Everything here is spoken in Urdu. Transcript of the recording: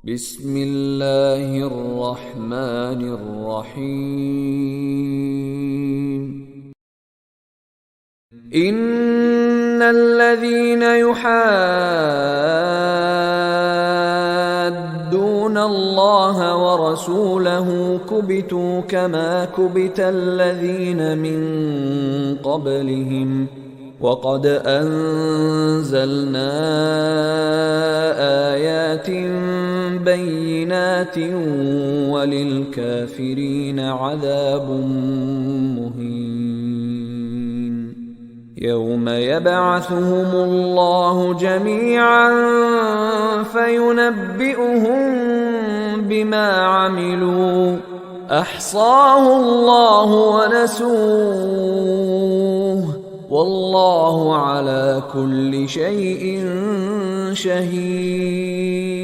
بسم الله الرحمن الرحيم إن الذين يحادون الله ورسوله كبتوا كما كبت الذين من قبلهم وقد أنزلنا آيات بينات وللكافرين عذاب مهين يوم يبعثهم الله جميعا فينبئهم بما عملوا أحصاه الله ونسوه والله على كل شيء شهيد